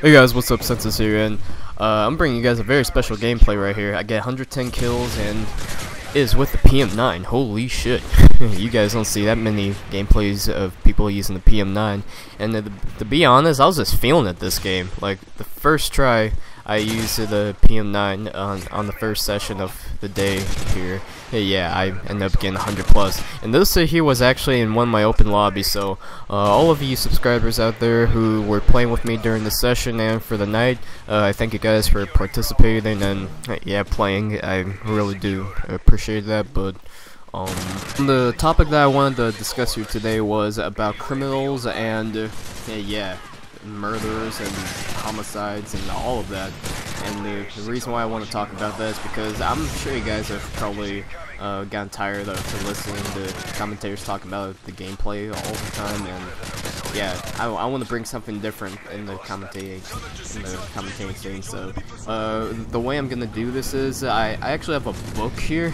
Hey guys, what's up? Senses here, and I'm bringing you guys a very special gameplay right here. I get 110 kills, and it is with the PM9. Holy shit! You guys don't see that many gameplays of people using the PM9. And to be honest, I was just feeling it this game. Like the first try, I used the PM9 on the first session of the day here. Yeah, I ended up getting 100 plus. And this here was actually in one of my open lobbies, so all of you subscribers out there who were playing with me during the session and for the night, I thank you guys for participating and yeah, playing. I really do appreciate that. But the topic that I wanted to discuss here today was about criminals and yeah, murders and homicides and all of that. And the reason why I want to talk about that is because I'm sure you guys have probably gotten tired of listening to commentators talk about the gameplay all the time, and yeah, I want to bring something different in the commentating scene. So the way I'm gonna do this is I actually have a book here.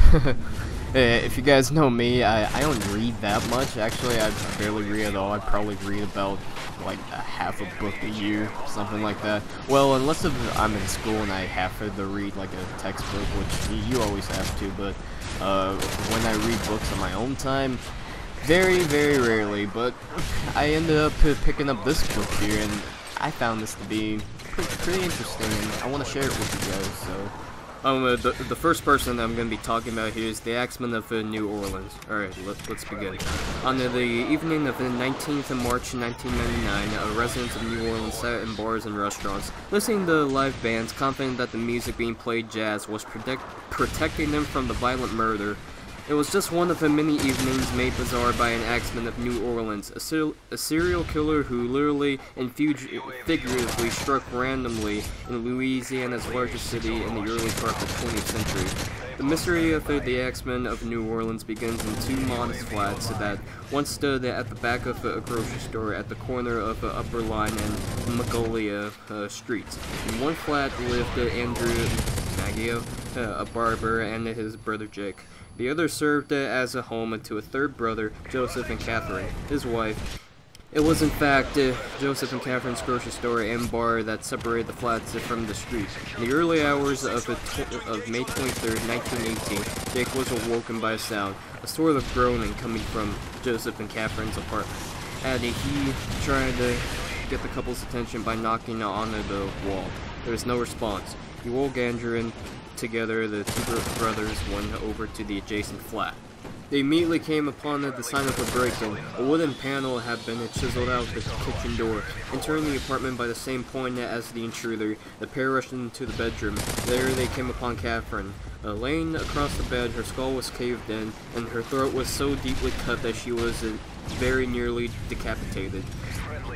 If you guys know me, I don't read that much. Actually, I barely read at all. I probably read about like a half a book a year, something like that. Well, unless if I'm in school and I have to read like a textbook, which you always have to, but when I read books on my own time, very, very rarely. But I ended up picking up this book here, and I found this to be pretty interesting, and I want to share it with you guys. So the first person I'm going to be talking about here is the Axeman of New Orleans. Alright, let's begin. On the evening of the 19th of March 1999, residents of New Orleans sat in bars and restaurants, listening to live bands, confident that the music being played, jazz, was protecting them from the violent murder. It was just one of the many evenings made bizarre by an Axeman of New Orleans, a serial killer who literally and figuratively struck randomly in Louisiana's largest city in the early part of the 20th century. The mystery of the Axeman of New Orleans begins in two modest flats that once stood at the back of a grocery store at the corner of Upper Line and Magnolia Streets. In one flat lived Andrew Maggio, a barber, and his brother Jake. The other served as a home to a third brother, Joseph and Catherine, his wife. It was in fact Joseph and Catherine's grocery store and bar that separated the flats from the street. In the early hours of May 23, 1918, Jake was awoken by a sound, a sort of groaning coming from Joseph and Catherine's apartment. He tried to get the couple's attention by knocking on the wall. There was no response. He woke Andrew, and together the two brothers went over to the adjacent flat. They immediately came upon the sign of a break-in. A wooden panel had been chiseled out the kitchen door. Entering the apartment by the same point as the intruder, the pair rushed into the bedroom. There they came upon Catherine. Laying across the bed, her skull was caved in, and her throat was so deeply cut that she was very nearly decapitated.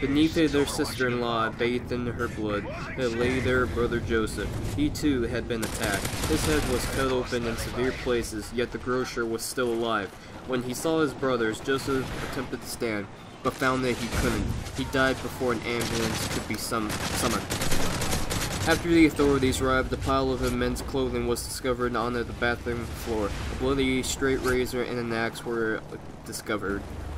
Beneath their sister-in-law, bathed in her blood, lay their brother Joseph. He too had been attacked. His head was cut open in severe places, yet the grocer was still alive. When he saw his brothers, Joseph attempted to stand, but found that he couldn't. He died before an ambulance could be summoned. After the authorities arrived, a pile of men's clothing was discovered on the bathroom floor. A bloody straight razor and an axe were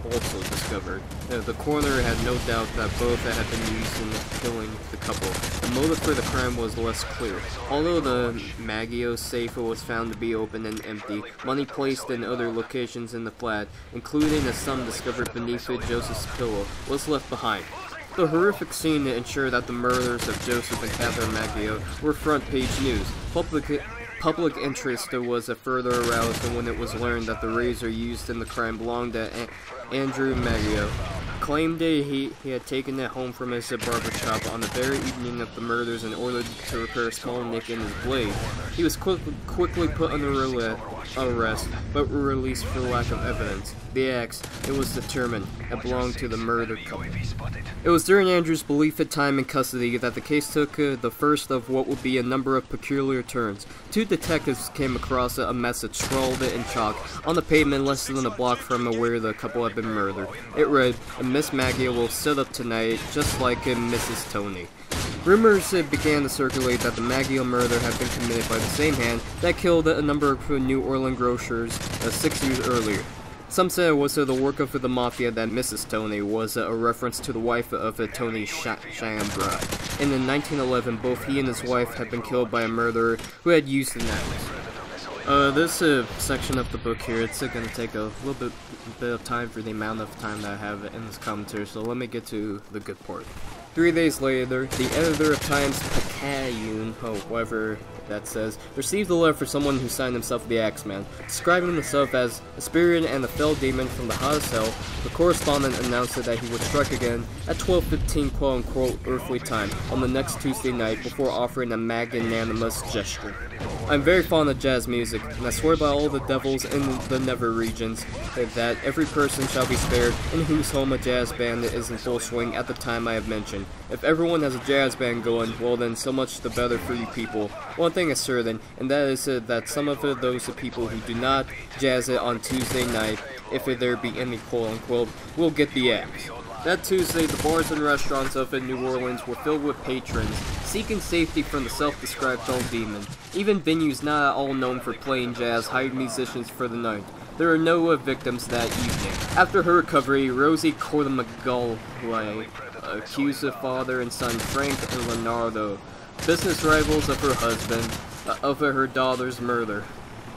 also discovered. The coroner had no doubt that both had been used in killing the couple. The motive for the crime was less clear. Although the Maggio safe was found to be open and empty, money placed in other locations in the flat, including a sum discovered beneath Joseph's pillow, was left behind. The horrific scene ensured that the murders of Joseph and Catherine Maggio were front-page news. Public interest was further aroused when it was learned that the razor used in the crime belonged to Andrew Maggio. Claimed he had taken it home from his barber shop on the very evening of the murders in order to repair a small nick in his blade. He was quickly put under arrest, but released for lack of evidence. The axe, it was determined, it belonged to the murdered couple. It was during Andrew's believed time in custody that the case took the first of what would be a number of peculiar turns. Two detectives came across a message scrawled in chalk on the pavement less than a block from where the couple had been murdered. It read, "Miss Maggio will sit up tonight, just like Mrs. Tony." Rumors began to circulate that the Maggio murder had been committed by the same hand that killed a number of New Orleans grocers 6 years earlier. Some say it was the work of the Mafia that Mrs. Tony was a reference to the wife of Tony Shambra. And in 1911, both he and his wife had been killed by a murderer who had used an axe. This section of the book here, it's going to take a little bit of time for the amount of time that I have in this commentary, so let me get to the good part. 3 days later, the editor of Times Picayune, whatever that says, received a letter for someone who signed himself the Axeman. Describing himself as a spirit and a fell demon from the hottest hell, the correspondent announced that he would strike again at 12:15 quote-unquote earthly time on the next Tuesday night before offering a magnanimous gesture. I'm very fond of jazz music, and I swear by all the devils in the nether regions that every person shall be spared in whose home a jazz band is in full swing at the time I have mentioned. If everyone has a jazz band going, well then so much the better for you people. One thing is certain, and that is that some of those people who do not jazz it on Tuesday night, if there be any quote-unquote, will get the axe. That Tuesday, the bars and restaurants of New Orleans were filled with patrons, seeking safety from the self-described old demon. Even venues not at all known for playing jazz hired musicians for the night. There were no victims that evening. After her recovery, Rosie Cortamagalley accused the father and son Frank and Leonardo, business rivals of her husband, of her daughter's murder.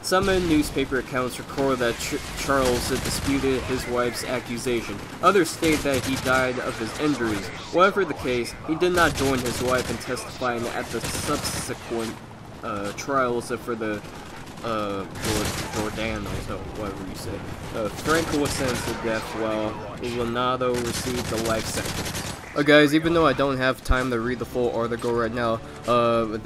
Some newspaper accounts record that Charles disputed his wife's accusation. Others state that he died of his injuries. Whatever the case, he did not join his wife in testifying at the subsequent trials for the Jordanos, or whatever you say. Frank was sentenced to death while Leonardo received a life sentence. Guys, even though I don't have time to read the full article right now,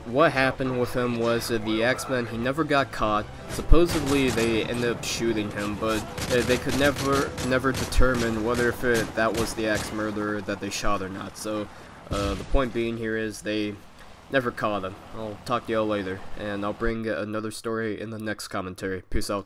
what happened with him was the Axeman, he never got caught. Supposedly they ended up shooting him, but they could never determine whether if that was the axe murderer that they shot or not. So the point being here is they never caught him. I'll talk to y'all later, and I'll bring another story in the next commentary. Peace out.